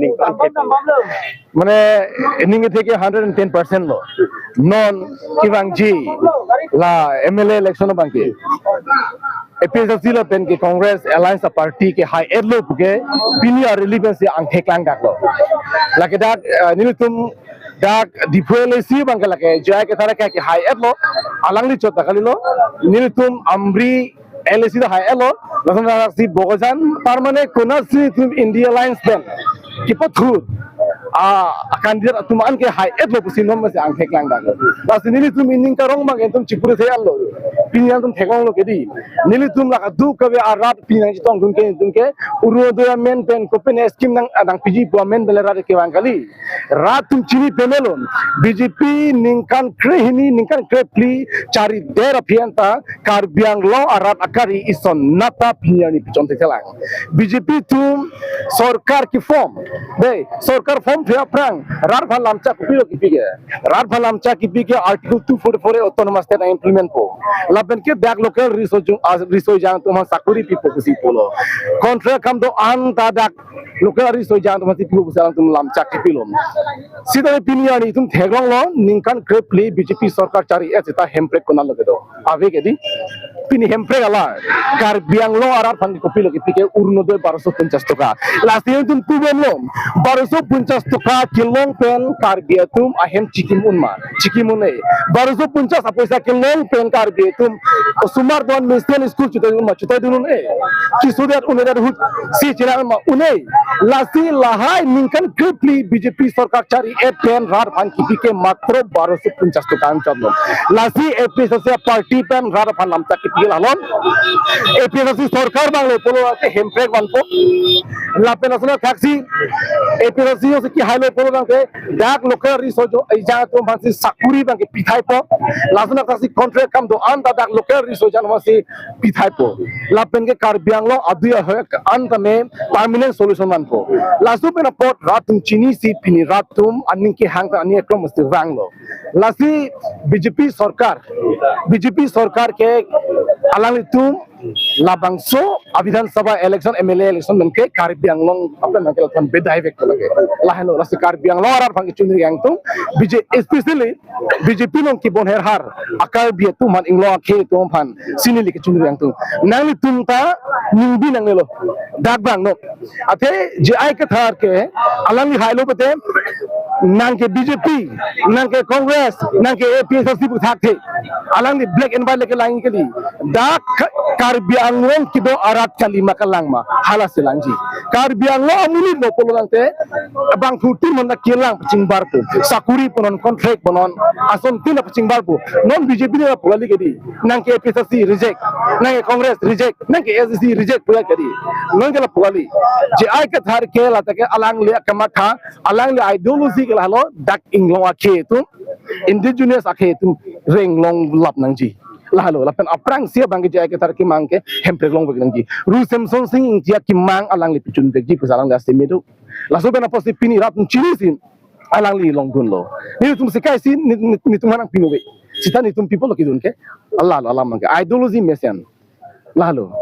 ningkan মানে এনিং থেকে 110% lo non kibangji la MLA election bangke APSC la pen ke Congress Alliance Party ke high ed lo ke pini relevance ang theklang dak lo la ke dak nilutum dak dipole si bangke la ke jaya ke thara ke high ed lo alang li chota kali lo nilutum amri LAC da high ed lo lasan si bogojan permane kona si India Alliance pen kipathut kandidat tumaan ke high ed lo pusinom masih ang theklang dak la sinili tum inning karong bang entum chipure se allo pinyan tum thekong lo ke di nili tum la du kabe arat pinyan jitong tum ke urudoya men pen kopen skim nang PG men belera ke bangkali rat tum chini pemelon BJP ningkan krehini ningkan krepli cari der apianta karbiang lo arat akari ison nata pinyani pichon telang BJP tum sarkar ki form de sarkar form phia prang rar phalamcha kupilo kipige rar phalamcha kipige article 244 autonomous state implement po laben ke back local resource jang tum sakuri pipo kusi polo contract kam do an ta dak local resource jang tum pipo kusi tum lamcha kipilom sidare pinyani tum thegrong lo ningkan krepli BJP sarkar chari eta hemprek konal loge do ave ke di pini hemprek ala karbiang lo arar phangi kupilo kipige urnodoy 1250 taka last year tum tubem lo 1250 taka kilong pen karbiatum ahem chikimun chikimune 1250 apaisa kilong pen karbiatum sumar don minister school chutai dunun kisudat unedat hut si china ma unei lasi lahai ningkan kripli BJP sarkar chari pen rar phan kipike matro 1250 taka anchalo lasi APSC party pen rar phan namta kipike lalon APSC sarkar banglo polo ate hemprek banpo lapen asna taxi APSC se ki hailo polo bangke dak local resource ja to bangsi sakuri bangke pithai po lasna taxi contract kam do an dak local resource jan wasi pithai po lapen ke karbiang lo aduya hoek an tame permanent solution man po lasu pena pot ratum chini si pini ratum aning ke hang ani ekrom musti wanglo lasi BJP sarkar ke alang itu labangso abidhan sabha election MLA election menke karbiang long apa nang kelakon bedai vek lage lahelo lasi karbiang lo arar phang chundri yang tu especially BJP long ki bon har akar bia tu man inglo akhe tu phan sinili ki chundri yang tu nang li tum ta ningbi nang lo dak bang no athe je ai ka thar ke alang li hailo bete nang ke BJP nang ke Congress nang ke APSC bu thak the alang li black and white leke lang ke li dak karbiang long kido arat kali makalang ma hala selangji karbiang lo amuli mo polante bang thuti manda kilang pachingbar po sakuri ponon contract ponon ason tin pachingbar po non BJP ne poli ke di nang ke APSC reject nang ke Congress reject nang ke SSC reject pula ke di non ke la poli je ai ka thar ke la ta ke alang le kamakha alang le ideology ke la lo dak inglo akhe tu indigenous akhe tu reng long lap nang ji lahalo lapen aprang sia bangke jaya ke tarki mangke hemprek long begangji ru samson sing jia ki mang alang li pichun begji pusalang da semedo laso bena posti pini rat chini sin alang li long gun lo ni tum sikai sin ni tum hanang pinobe sita ni tum people ki dun ke allah mangke ideology mesian lahalo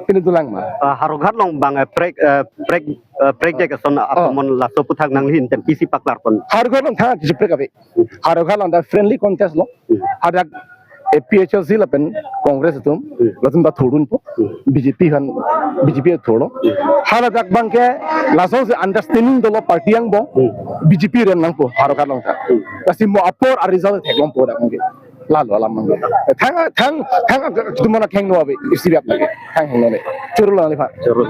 pini dulang ma harogat long bang prek jaga son apamon laso puthak nang hin ten isi paklar kon harogat long tha ki prek abe harogat long da friendly contest lo hadak APHLC lapen Congress tum latum da thorun po BJP thodo hala jak bangke lason se understanding dolo party ang bo BJP ren nang po harokan long ta kasi mo apor a result theklong po da bangke lalo alam mangke thang tumana kheng no abe isibiak lage thang heng no ne churul lang le pha churul